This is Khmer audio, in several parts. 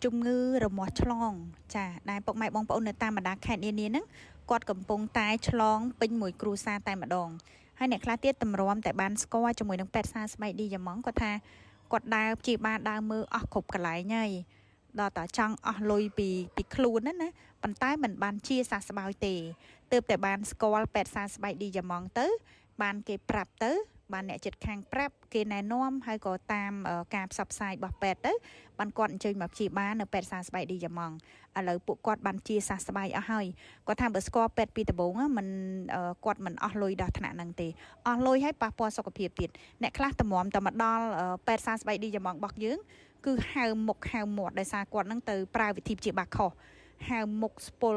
ជំងឺរមាស់ឆ្លងចាដែលពុកម៉ែបងប្អូននៅតាមបណ្ដាខេត្តនានាហ្នឹងគាត់កំពុងតែឆ្លងពេញមួយគ្រួសារតែម្ដងហើយអ្នកខ្លះទៀតតម្រាំតែបានស្គាល់ជាមួយនឹងពេទ្យសស្បែកឌីយ៉ាម៉ង់គាត់ថាគាត់ដើរព្យាបាលដើរមើលអស់គ្រប់កន្លែងហើយដល់តែចង់អស់លុយពីខ្លួនណាប៉ុន្តែមិនបានជាសះស្បើយទេទើបតែបានស្គាល់ពេទ្យសស្បែកឌីយ៉ាម៉ង់ទៅបានគេប្រាប់ទៅបានអ្នកចិត្តខាងប្រាប់គេណែនាំហើយក៏តាមការផ្សព្វផ្សាយរបស់ពេទ្យទៅបានគាត់អញ្ជើញមកព្យាបាលនៅពេទ្យសស្បែកឌីយ៉ាម៉ង់ឥឡូវពួកគាត់បានជាសះស្បើយអស់ហើយគាត់ថាបើស្គាល់ពេទ្យពីដំបូងមិនគាត់មិនអស់លុយដល់ថ្នាក់ហ្នឹងទេអស់លុយហើយប៉ះពាល់សុខភាពទៀតអ្នកខ្លះតម្រាំតែមកដល់ពេទ្យសស្បែកឌីយ៉ាម៉ង់របស់យើងគឺហៅមុខហៅមាត់ដោយសារគាត់នឹងទៅប្រើវិធីព្យាបាលខុសហៅមុខស្ពុល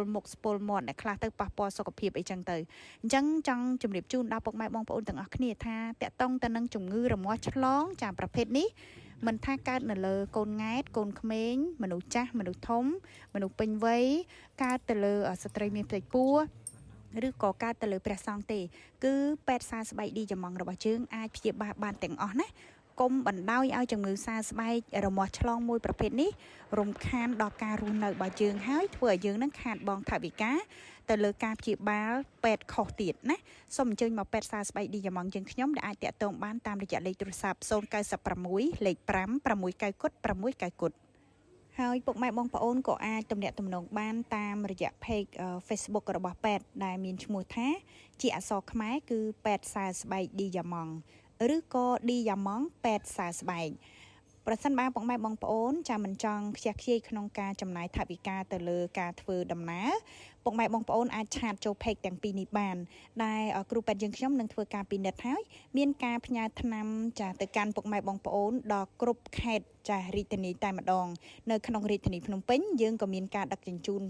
មាត់អ្នកខ្លះទៅប៉ះពាល់សុខភាពអីចឹងទៅអញ្ចឹងចង់ជម្រាបជូនដល់ពុកម៉ែបងប្អូនទាំងអស់គ្នាថាតកតងទៅនឹងជំងឺរមាស់ឆ្លងចាប្រភេទនេះមិនថាកើតនៅលើកូនង៉ែតកូនក្មេងមនុស្សចាស់មនុស្សធំមនុស្សពេញវ័យកើតទៅលើស្ត្រីមានផ្ទៃពោះឬក៏កើតទៅលើព្រះសង្ឃទេគឺពេទ្យសស្បែកឌីយ៉ាម៉ង់របស់យើងអាចព្យាបាលបានទាំងអស់ណាកុំបណ្ដោយឲ្យជំងឺសើស្បែករមាស់ឆ្លងមួយប្រភេទនេះរំខានដល់ការរស់នៅរបស់យើងហើយធ្វើឲ្យយើងនឹងខាតបង់ថវិកាទៅលើការព្យាបាលពេទ្យខុសទៀតណាសូមអញ្ជើញមកពេទ្យសស្បែកឌីយ៉ាម៉ង់យើងខ្ញុំដែលអាចតាក់ទងបានតាមរយៈលេខទូរស័ព្ទ096លេខ5 6 9 6 9 9ហើយពុកម៉ែបងប្អូនក៏អាចទំនាក់ទំនងបានតាមរយៈ page Facebook របស់ពេទ្យដែលមានឈ្មោះថាជាអក្សរខ្មែរគឺពេទ្យសើស្បែកឌីយ៉ាម៉ង់ឬក៏ឌីយ៉ាម៉ង់ពេទ្យសើស្បែកប្រសិនបើពុកម៉ែបងប្អូនចាំមិនចង់ខ្ជះខ្ជាយក្នុងការចំណាយថវិកាទៅលើការធ្វើដំណើរពុកម៉ែបងប្អូនអាចឆាតចូល page ទាំងពីរនេះបានដែលគ្រូពេទ្យយើងខ្ញុំនឹងធ្វើការពិនិត្យហើយមានការផ្ញើថ្នាំចាទៅកាន់ពុកម៉ែបងប្អូនដល់គ្រប់ខេត្តចារាជធានីតែម្ដងនៅក្នុងរាជធានីភ្នំពេញយើងក៏មានការដឹកជញ្ជូន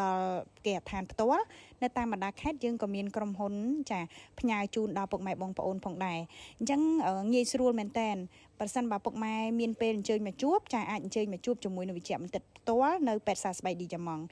ដល់គេហដ្ឋានផ្ទាល់នៅតាមបណ្ដាខេត្តយើងក៏មានក្រុមហ៊ុនចាផ្ញើជូនដល់ពុកម៉ែបងប្អូនផងដែរអញ្ចឹងងាយស្រួលមែនតើប្រសិនបើពុកម៉ែមានពេលអញ្ជើញមកជួបចាអាចអញ្ជើញមកជួបជាមួយនឹងវិជ្ជបណ្ឌិតផ្ទាល់នៅពេទ្យសស្បែកឌីយ៉ាម៉ង់